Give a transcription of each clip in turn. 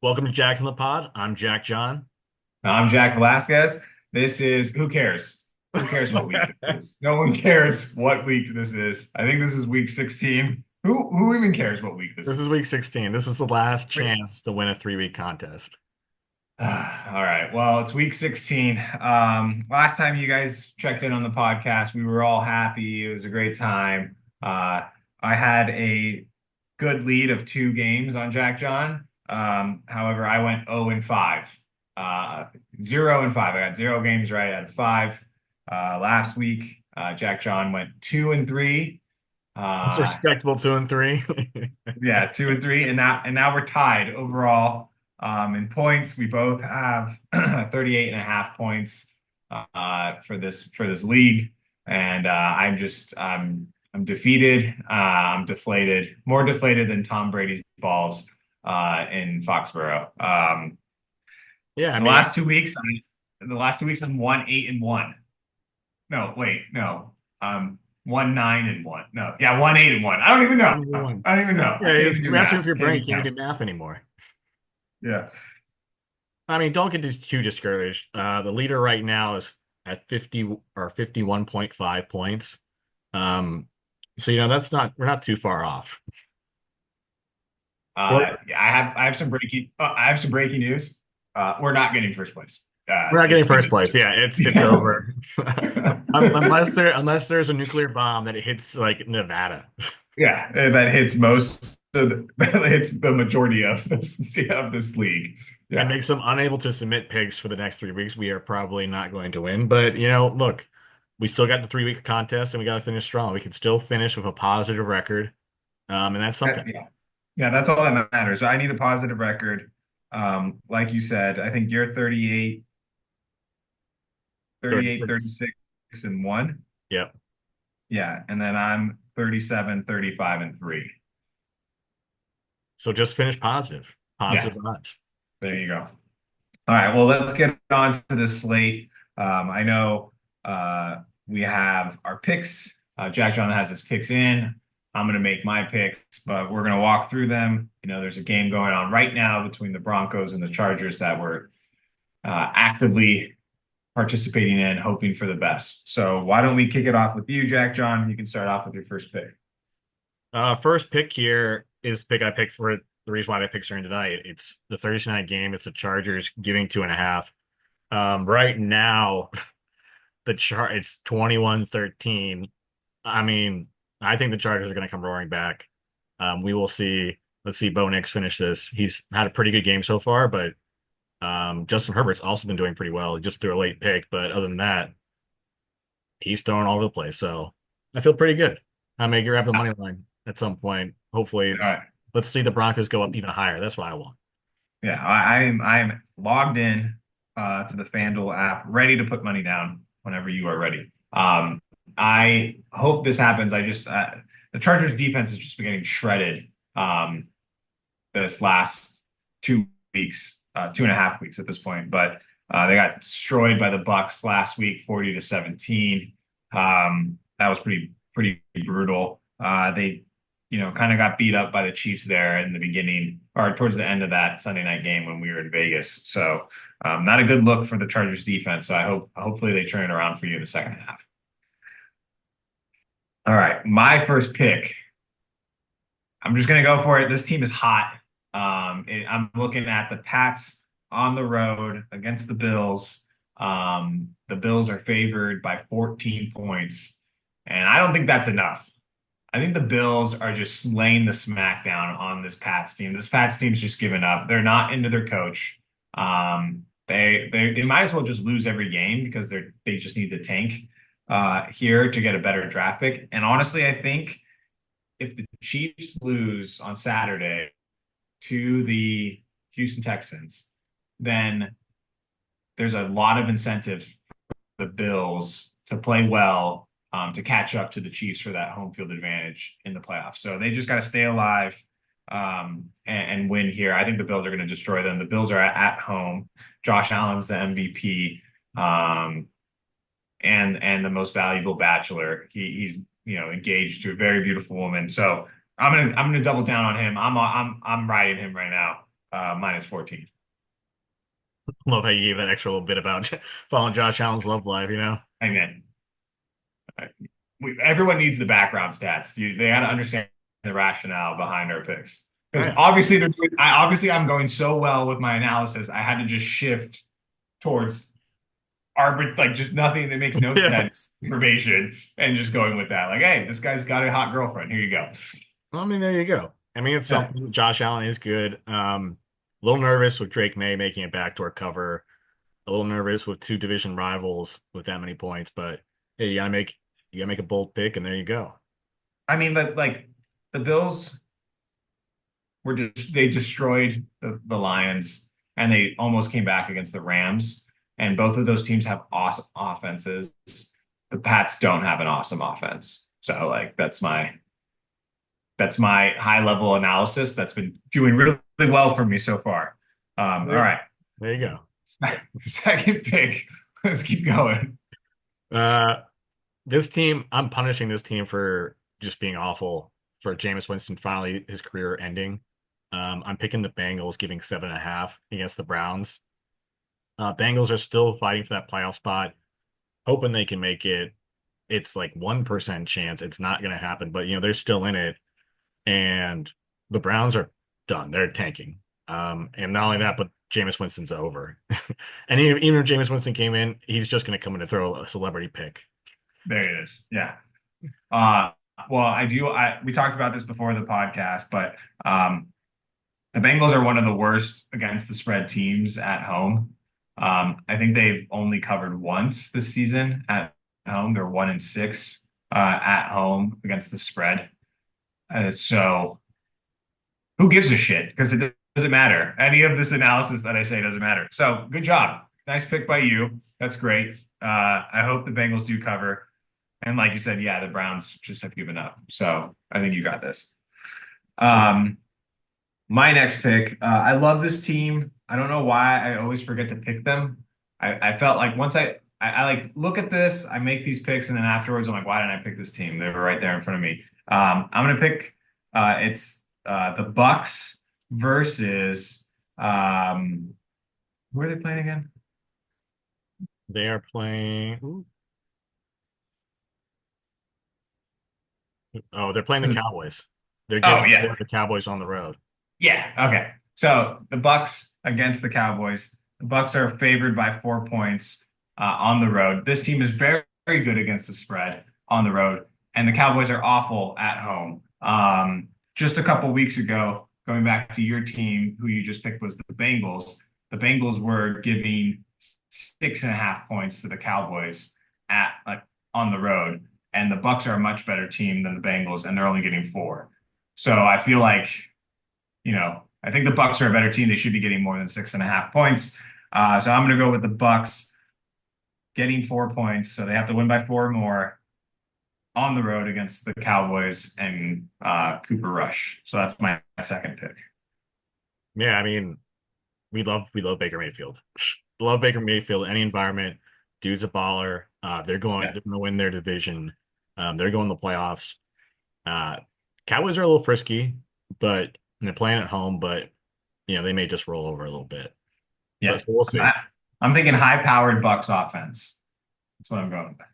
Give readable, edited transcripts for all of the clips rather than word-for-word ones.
Welcome to Jackson the Pod. I'm Jack John. I'm Jack Velasquez. This is Who Cares? Who cares what week this is? No one cares what week this is. I think this is week 16. Who even cares what week this This is is? week 16. This is the last Wait. chance to win a 3-week contest. All right. Well, it's week 16. Last time you guys checked in on the podcast, we were all happy. It was a great time. I had a good lead of two games on Jack John. However, I went 0 and 5. 0 and 5. I got zero games right out of five. Last week, Jack John went 2 and 3. It's a Uh, respectable 2-3. yeah, 2 and 3, and now we're tied overall. In points, we both have 38 and a half points for this league, and I'm defeated. I'm deflated, more deflated than Tom Brady's balls in Foxborough. Yeah, I In the mean, last 2 weeks, I'm 1-8-1. No, wait, no. 1-9-1. No, yeah, 1-8-1. I don't even know. everyone. I don't even know. I Yeah, can't it's even do messing with math. your Can't brain. even You can't count. even do math anymore. Yeah. I mean, don't get too discouraged. The leader right now is at 50 or 51.5 points. Um, so we're not too far off. We're, Yeah, I have some breaking news. We're not getting first place. we're not getting It's first finished. place. Yeah, it's Yeah. over. Unless there's a nuclear bomb that hits like Nevada. Yeah, that hits most of that hits the majority of this league. And Yeah. makes them unable to submit picks for the next 3 weeks, we are probably not going to win. But look, we still got the 3-week contest, and we got to finish strong. We can still finish with a positive record, and that's something. Yeah. Yeah, that's all that matters. I need a positive record. Like you said, I think you're 38, 38, 36. 36, and 1. Yep. Yeah, and then I'm 37, 35, and 3. So just finish positive. Yeah, Positive odds. there you go. All right, well, let's get on to the slate. I know we have our picks. Jack John has his picks in. I'm going to make my picks, but we're going to walk through them. There's a game going on right now between the Broncos and the Chargers that we're actively participating in, hoping for the best. So why don't we kick it off with you, Jack John? You can start off with your first pick. First pick here is the pick I picked for the reason why I picked Aaron tonight. It's the Thursday night game. It's the Chargers giving 2.5. Right now, it's 21-13. I mean, I think the Chargers are going to come roaring back. We will see. Let's see Bo Nix finish this. He's had a pretty good game so far, but Justin Herbert's also been doing pretty well. He just threw a late pick, but other than that, he's throwing all over the place. So I feel pretty good. I may grab the money line at some point. Hopefully, All right. let's see the Broncos go up even higher. That's what I want. Yeah, I am logged in to the FanDuel app, ready to put money down whenever you are ready. I hope this happens. The Chargers defense has just been getting shredded this last 2 weeks, 2.5 weeks at this point. But they got destroyed by the Bucks last week, 40-17. That was pretty brutal. They kind of got beat up by the Chiefs there in the beginning or towards the end of that Sunday night game when we were in Vegas. So not a good look for the Chargers defense. So hopefully they turn it around for you in the second half. All right, my first pick. I'm just gonna go for it. This team is hot. I'm looking at the Pats on the road against the Bills. The Bills are favored by 14 points, and I don't think that's enough. I think the Bills are just laying the smackdown on this Pats team. This Pats team's just given up. They're not into their coach. They might as well just lose every game because they just need to tank here to get a better draft pick. And honestly, I think if the Chiefs lose on Saturday to the Houston Texans, then there's a lot of incentive for the Bills to play well to catch up to the Chiefs for that home field advantage in the playoffs. So they just got to stay alive and win here. I think the Bills are going to destroy them. The Bills are at home. Josh Allen's the MVP and the most valuable bachelor. He's engaged to a very beautiful woman. So I'm gonna double down on him. I'm riding him right now. minus 14. Love how you gave that extra little bit about following Josh Allen's love life, you know? Again, everyone needs the background stats. They got to understand the rationale behind our picks. Because Right. obviously, I'm going so well with my analysis. I had to just shift towards like just nothing that makes no Yeah. sense information and just going with that. Like, hey, this guy's got a hot girlfriend. Here you go. Well, I mean, there you go. I mean, it's Yeah. something. Josh Allen is good. A little nervous with Drake May making it backdoor cover. A little nervous with two division rivals with that many points, but hey, you gotta make a bold pick, and there you go. I mean, but like the Bills they destroyed the Lions and they almost came back against the Rams. And both of those teams have awesome offenses. The Pats don't have an awesome offense. So like that's my high level analysis that's been doing really, really well for me so far. All There, right. there you go. Second pick. Let's keep going. Uh, this team, I'm punishing this team for just being awful for Jameis Winston finally his career ending. I'm picking the Bengals, giving 7.5 against the Browns. Bengals are still fighting for that playoff spot, hoping they can make it. It's like 1% chance it's not going to happen, but they're still in it, and the Browns are done. They're tanking. And not only that, but Jameis Winston's over. And even if Jameis Winston came in, he's just going to come in to throw a celebrity pick. There it is. Yeah. Uh, well, we talked about this before the podcast, but the Bengals are one of the worst against the spread teams at home. I think they've only covered once this season at home. They're 1-6 at home against the spread. So who gives a shit? Because it doesn't matter. Any of this analysis that I say doesn't matter. So good job. Nice pick by you. That's great. I hope the Bengals do cover. And like you said, yeah, the Browns just have given up. So I think you got this. Um, my next pick, I love this team. I don't know why I always forget to pick them. I felt like once I like look at this, I make these picks, and then afterwards I'm like, why didn't I pick this team? They were right there in front of me. I'm gonna pick it's the Bucks versus who are they playing again? They are playing. Oh, they're playing the Cowboys. They're Oh giving yeah, the Cowboys on the road. yeah. Okay. So the Bucks against the Cowboys. The Bucks are favored by 4 points on the road. This team is very, very good against the spread on the road, and the Cowboys are awful at home. Just a couple weeks ago, going back to your team, who you just picked was the Bengals. The Bengals were giving 6.5 points to the Cowboys at on the road, and the Bucks are a much better team than the Bengals, and they're only getting 4. So I feel like I think the Bucks are a better team. They should be getting more than 6.5 points. So I'm going to go with the Bucks getting 4 points. So they have to win by 4 more on the road against the Cowboys and Cooper Rush. So that's my second pick. Yeah, I mean, we love Baker Mayfield. Love Baker Mayfield. Any environment, dude's a baller. They're going Yeah. they're going to win their division. They're going to the playoffs. Uh, Cowboys are a little frisky, but they're playing at home. But they may just roll over a little bit. But Yeah. so we'll see. I'm thinking high-powered Bucks offense. That's what I'm going with.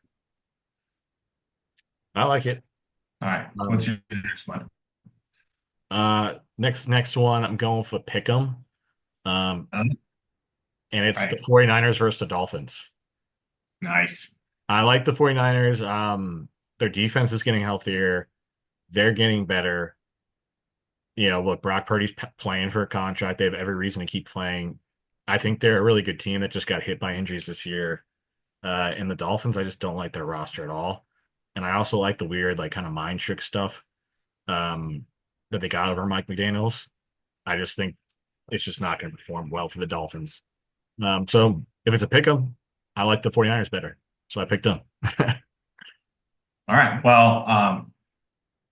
I like it. All right. What's Um, your next one? next one, I'm going for Pick'em. Um, Um, and it's the right. 49ers versus the Dolphins. Nice. I like the 49ers. Their defense is getting healthier. They're getting better. Look, Brock Purdy's playing for a contract. They have every reason to keep playing. I think they're a really good team that just got hit by injuries this year. And the Dolphins, I just don't like their roster at all. And I also like the weird, like, kind of mind trick stuff um, that they got over Mike McDaniels. I just think it's just not going to perform well for the Dolphins. So if it's a pick 'em, I like the 49ers better. So I picked them. All right. Well,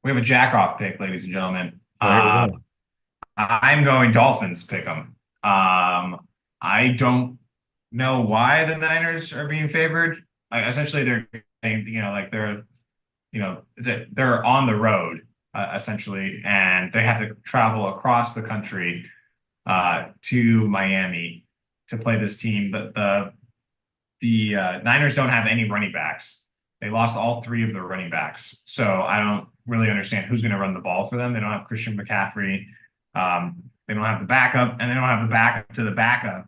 we have a jack-off pick, ladies and gentlemen. So here we go. I'm going Dolphins pick 'em. I don't know why the Niners are being favored. Essentially, they're like they're on the road essentially, and they have to travel across the country to Miami to play this team. But the Niners don't have any running backs. They lost all three of their running backs. So I don't really understand who's going to run the ball for them. They don't have Christian McCaffrey. They don't have the backup, and they don't have the backup to the backup.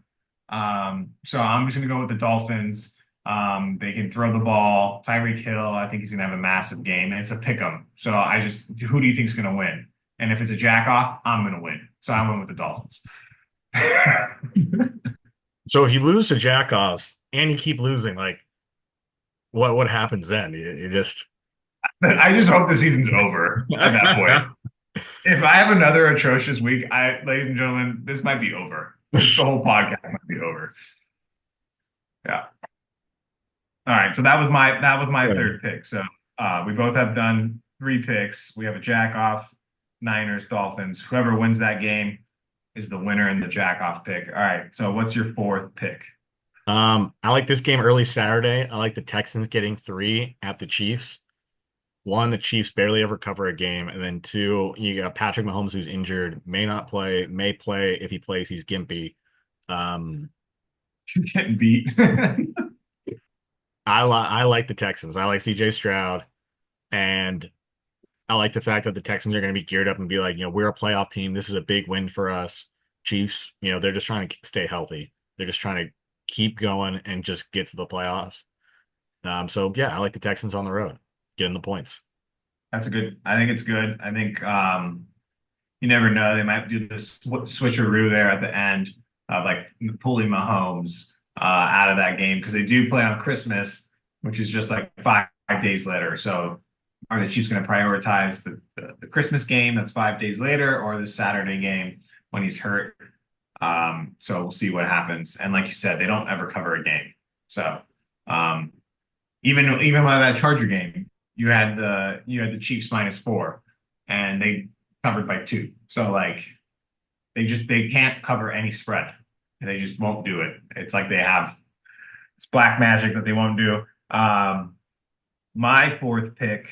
So I'm just going to go with the Dolphins. They can throw the ball. Tyreek Hill, I think he's going to have a massive game, and it's a pick 'em. So who do you think is going to win? And if it's a jack off, I'm going to win. So I went with the Dolphins. So if you lose to Jackoffs and you keep losing, like what happens then? You just I just hope the season's over at that point. If I have another atrocious week, ladies and gentlemen, this might be over. The whole podcast might be over. Yeah. All right. So that was my third pick. So we both have done three picks. We have a jack off, Niners, Dolphins. Whoever wins that game is the winner in the jack off pick. All right. So what's your fourth pick? I like this game early Saturday. I like the Texans getting 3 at the Chiefs. One, the Chiefs barely ever cover a game, and then two, you got Patrick Mahomes who's injured, may not play, may play. If he plays, he's gimpy. Um, Getting beat. I like the Texans. I like CJ Stroud, and I like the fact that the Texans are going to be geared up and be like, we're a playoff team. This is a big win for us. Chiefs, they're just trying to stay healthy. They're just trying to keep going and just get to the playoffs. So yeah, I like the Texans on the road, getting the points. That's a good. I think it's good. I think you never know. They might do this switcheroo there at the end of like pulling Mahomes out of that game because they do play on Christmas, which is just like 5 days later. So are the Chiefs going to prioritize the Christmas game that's 5 days later or the Saturday game when he's hurt? So we'll see what happens. And like you said, they don't ever cover a game. So um, even by that Charger game, you had the Chiefs -4, and they covered by 2. So like they can't cover any spread. They just won't do it. It's like it's black magic that they won't do. My fourth pick,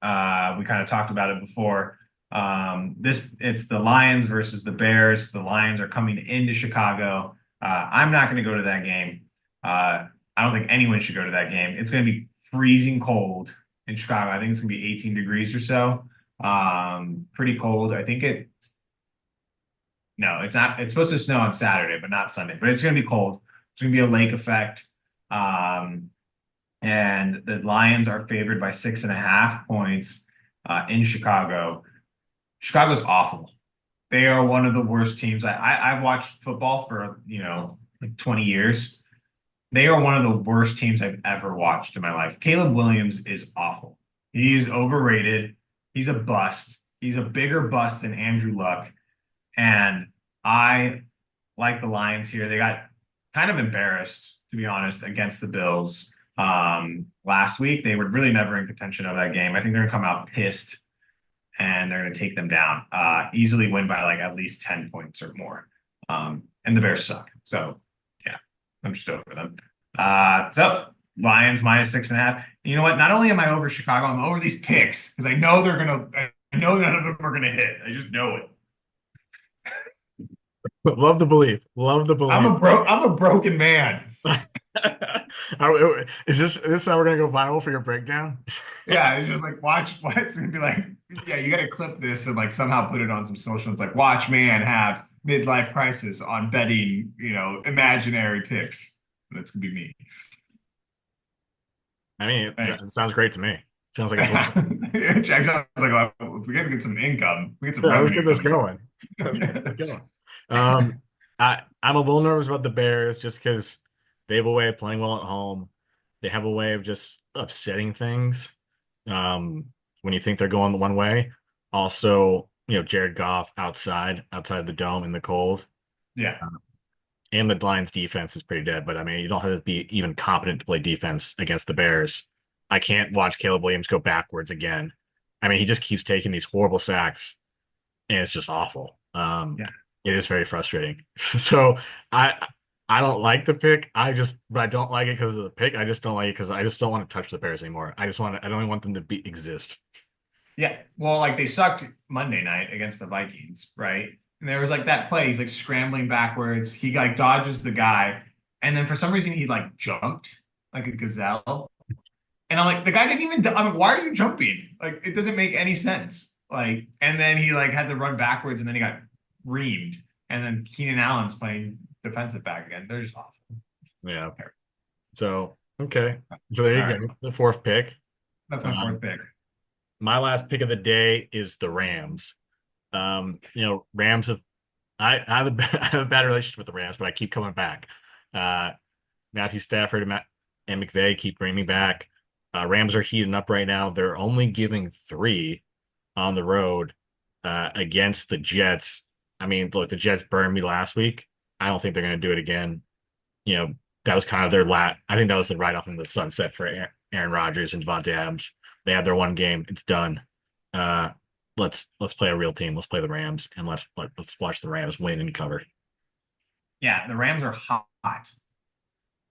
we kind of talked about it before. It's the Lions versus the Bears. The Lions are coming into Chicago. I'm not going to go to that game. I don't think anyone should go to that game. It's going to be freezing cold in Chicago. I think it's going to be 18 degrees or so. Pretty cold. I think no, it's not. It's supposed to snow on Saturday, but not Sunday. But it's going to be cold. It's going to be a lake effect. And the Lions are favored by 6.5 points in Chicago. Chicago's awful. They are one of the worst teams. I've watched football for like 20 years. They are one of the worst teams I've ever watched in my life. Caleb Williams is awful. He is overrated. He's a bust. He's a bigger bust than Andrew Luck. And I like the Lions here. They got kind of embarrassed, to be honest, against the Bills last week. They were really never in contention of that game. I think they're going to come out pissed and they're going to take them down, easily win by like at least 10 points or more. And the Bears suck. So, yeah, I'm just over them. So Lions -6.5. You know what? Not only am I over Chicago, I'm over these picks because I know I know none of them are gonna hit. I just know it. Love the belief. Love the belief. I'm a broken man. Is this how we're gonna go viral for your breakdown? Yeah, it's just like watch. It's gonna be like, yeah, you got to clip this and like somehow put it on some social. It's like watch man have midlife crisis on betting, imaginary picks. That's gonna be me. I mean, Hey. it sounds great to me. Sounds like it's working. Jack John's like, well, we got to get some income. We get some Yeah, let's revenue get this coming going. Let's get this going. I'm a little nervous about the Bears just because they have a way of playing well at home. They have a way of just upsetting things when you think they're going one way. Also, Jared Goff outside the dome in the cold. Yeah. And the Lions defense is pretty dead, but I mean, you don't have to be even competent to play defense against the Bears. I can't watch Caleb Williams go backwards again. I mean, he just keeps taking these horrible sacks, and it's just awful. Yeah. It is very frustrating. So I don't like the pick. But I don't like it because of the pick. I just don't like it because I just don't want to touch the Bears anymore. I don't want them to exist. Yeah. Well, like they sucked Monday night against the Vikings, right? And there was like that play. He's like scrambling backwards. He like dodges the guy, and then for some reason he like jumped like a gazelle. And I'm like, the guy didn't even. I'm like, why are you jumping? Like, it doesn't make any sense. Like, and then he like had to run backwards, and then he got reamed. And then Keenan Allen's playing defensive back again. They're just awful. Yeah. So okay. So there All you right, go. The fourth pick. that's my Um, fourth pick. my last pick of the day is the Rams. Rams have I have I have a bad relationship with the Rams, but I keep coming back. Uh, Matthew Stafford and McVay keep bringing me back. Rams are heating up right now. They're only giving 3 on the road against the Jets. I mean, look, the Jets burned me last week. I don't think they're going to do it again. You know, that was kind of their I think that was the ride off in the sunset for Aaron Rodgers and Devontae Adams. They had their one game. It's done. Uh, let's play a real team. Let's play the Rams and let's watch the Rams win and cover. Yeah, the Rams are hot,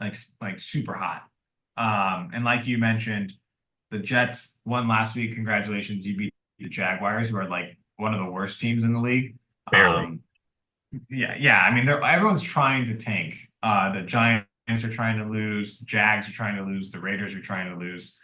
like super hot. And like you mentioned, the Jets won last week. Congratulations, you beat the Jaguars, who are like one of the worst teams in the league. Barely. Um, yeah. I mean, everyone's trying to tank. The Giants are trying to lose. The Jags are trying to lose. The Raiders are trying to lose.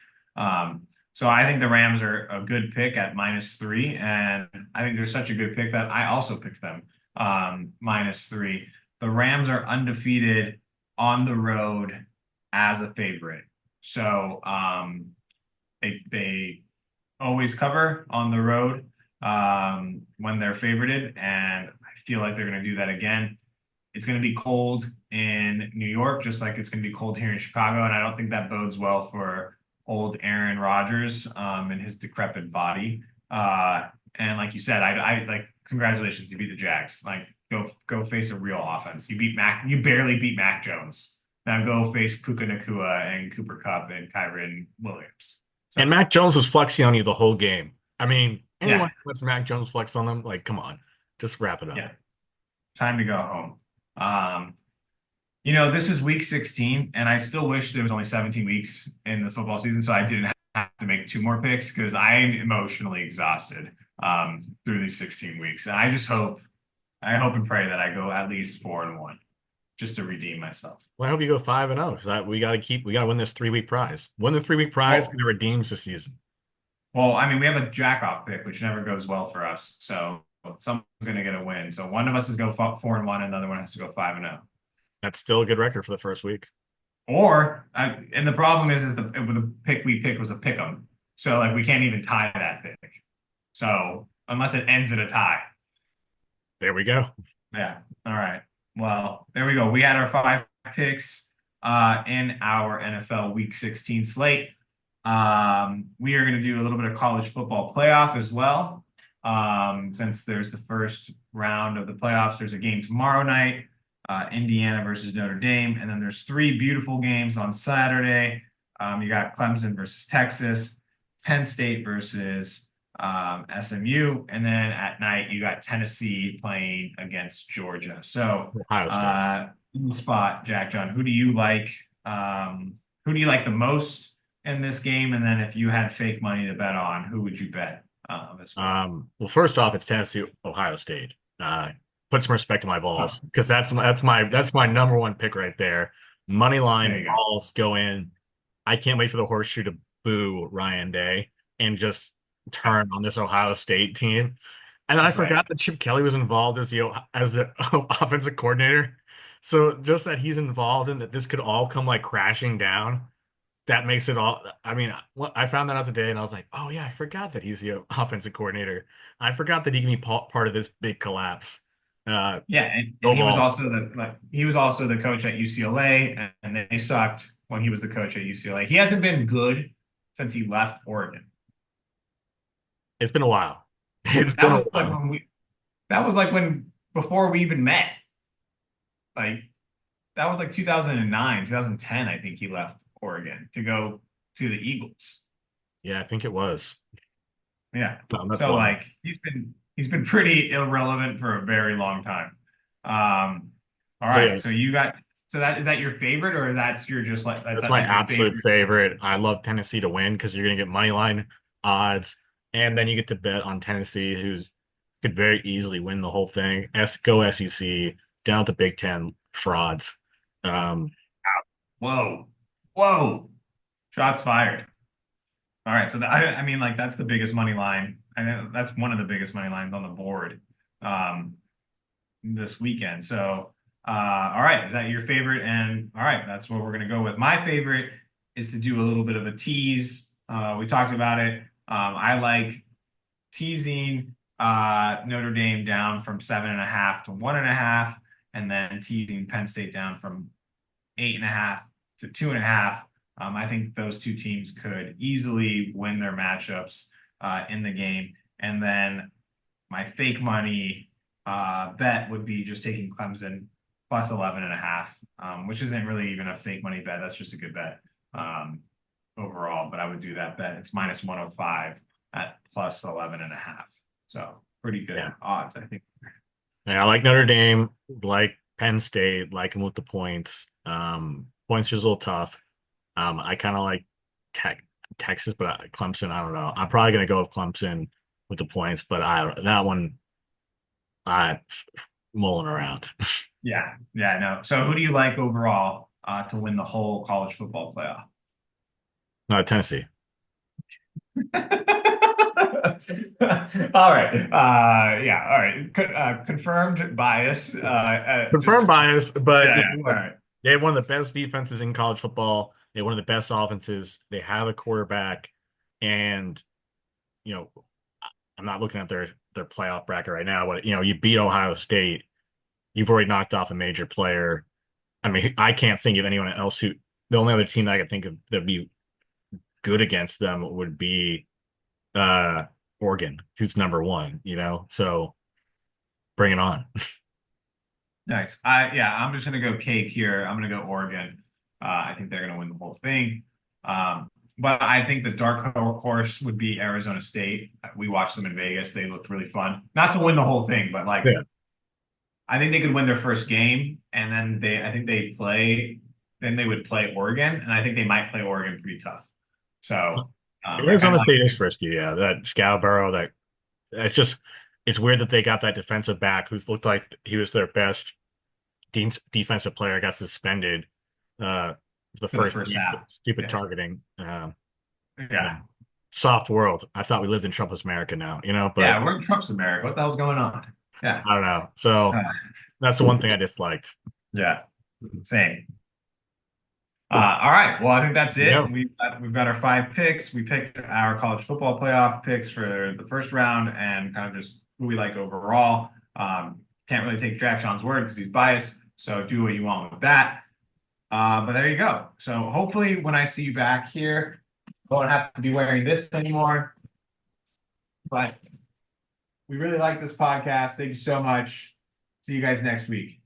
So I think the Rams are a good pick at -3, and I think they're such a good pick that I also picked them -3. The Rams are undefeated on the road as a favorite. So they always cover on the road when they're favorited, and I feel like they're going to do that again. It's going to be cold in New York, just like it's going to be cold here in Chicago, and I don't think that bodes well for old Aaron Rodgers and his decrepit body. And like you said, I like congratulations, you beat the Jags. Like go face a real offense. You barely beat Mac Jones. Now go face Puka Nakua and Cooper Kupp and Kyren Williams. So And Mac Jones was flexing on you the whole game. I mean, anyone yeah, who lets Mac Jones flex on them, like, come on, just wrap it up. yeah, time to go home. This is week 16, and I still wish there was only 17 weeks in the football season, so I didn't have to make 2 more picks because I am emotionally exhausted through these 16 weeks. And I hope and pray that I go at least 4-1 just to redeem myself. Well, I hope you go 5-0 because we got to win this 3-week prize. Win the 3-week prize Well, and it redeems the season. well, I mean, we have a jack-off pick, which never goes well for us. So someone's going to get a win. So one of us is go 4-1, and the other one has to go 5-0. That's still a good record for the first week. And the problem is the pick we picked was a pick 'em. So like we can't even tie that pick. So unless it ends in a tie. There we go. Yeah. All right. Well, there we go. We had our 5 picks in our NFL Week 16 slate. We are going to do a little bit of college football playoff as well. Since there's the first round of the playoffs, there's a game tomorrow night, Indiana versus Notre Dame, and then there's 3 beautiful games on Saturday. You got Clemson versus Texas, Penn State versus SMU, and then at night you got Tennessee playing against Georgia. So, Ohio State. in the spot, Jack John, who do you like? Who do you like the most in this game? And then if you had fake money to bet on, who would you bet as well? Well, first off, it's Tennessee, Ohio State. Put some respect to my balls because that's my number one pick right there. Money There line you go. balls go in. I can't wait for the horseshoe to boo Ryan Day and just turn on this Ohio State team. And I Right. forgot that Chip Kelly was involved as the offensive coordinator. So just that he's involved and that this could all come like crashing down, that makes it all. I mean, I found that out today, and I was like, oh yeah, I forgot that he's the offensive coordinator. I forgot that he can be part of this big collapse. Yeah, and Go balls. he was also the coach at UCLA, and they sucked when he was the coach at UCLA. He hasn't been good since he left Oregon. It's been a while. It's That been a was like while. when we that was like when before we even met. Like that was like 2009, 2010, I think he left Oregon to go to the Eagles. Yeah, I think it was. Yeah. That's So wild. like he's been pretty irrelevant for a very long time. All So yeah, right. So that is that your favorite, or that's your just that's that's my like your absolute favorite? favorite. I love Tennessee to win because you're gonna get money line odds, and then you get to bet on Tennessee, who's could very easily win the whole thing. Go SEC down at the Big Ten frauds. Um, Whoa, whoa, shots fired. All right, so I mean, like that's the biggest money line. I know that's one of the biggest money lines on the board um, this weekend. So, all right, is that your favorite? And all right, that's what we're gonna go with. My favorite is to do a little bit of a tease. We talked about it. I like teasing Notre Dame down from 7.5 to 1.5, and then teasing Penn State down from 8.5 to 2.5. I think those two teams could easily win their matchups in the game. And then my fake money bet would be just taking Clemson plus 11.5, which isn't really even a fake money bet. That's just a good bet overall. But I would do that bet. It's minus 105 at plus 11.5. So pretty good yeah. odds, I think. Yeah, I like Notre Dame, like Penn State, like them with the points. Points are a little tough. I kind of like Tech, Texas, but Clemson, I don't know. I'm probably gonna go with Clemson with the points, but I don't that one I mulling around. Yeah, yeah, no. So who do you like overall to win the whole college football playoff? No, Tennessee. All right. Yeah. All right. Confirmed bias. Just Confirmed bias, but yeah. you Yeah. know, All look, right. they have one of the best defenses in college football. They have one of the best offenses. They have a quarterback, and you know, I'm not looking at their playoff bracket right now, but you beat Ohio State. You've already knocked off a major player. I mean, I can't think of anyone else who the only other team that I could think of that'd be good against them would be uh Oregon, who's number one. So bring it on. Nice. Yeah. I'm just gonna go cake here. I'm gonna go Oregon. I think they're gonna win the whole thing. But I think the dark horse would be Arizona State. We watched them in Vegas. They looked really fun. Not to win the whole thing, but like Yeah. I think they could win their first game, and then I think then they would play Oregon, and I think they might play Oregon pretty tough. So I kind Arizona of like, State is frisky, yeah. That Scalabro, it's weird that they got that defensive back who's looked like he was their best defensive player got suspended uh the for the first first game, half. stupid Yeah, targeting. yeah, Soft world. I thought we lived in Trump's America now, but yeah. We're in Trump's America. What the hell's going on? Yeah, I don't know. So uh, that's the one thing I disliked. yeah. Same. All right. Well, I think that's it. Yeah. We've got our 5 picks. We picked our college football playoff picks for the first round and kind of just who we like overall. Can't really take Jack Sean's word because he's biased. So do what you want with that. But there you go. So hopefully when I see you back here, I won't have to be wearing this anymore. But we really like this podcast. Thank you so much. See you guys next week.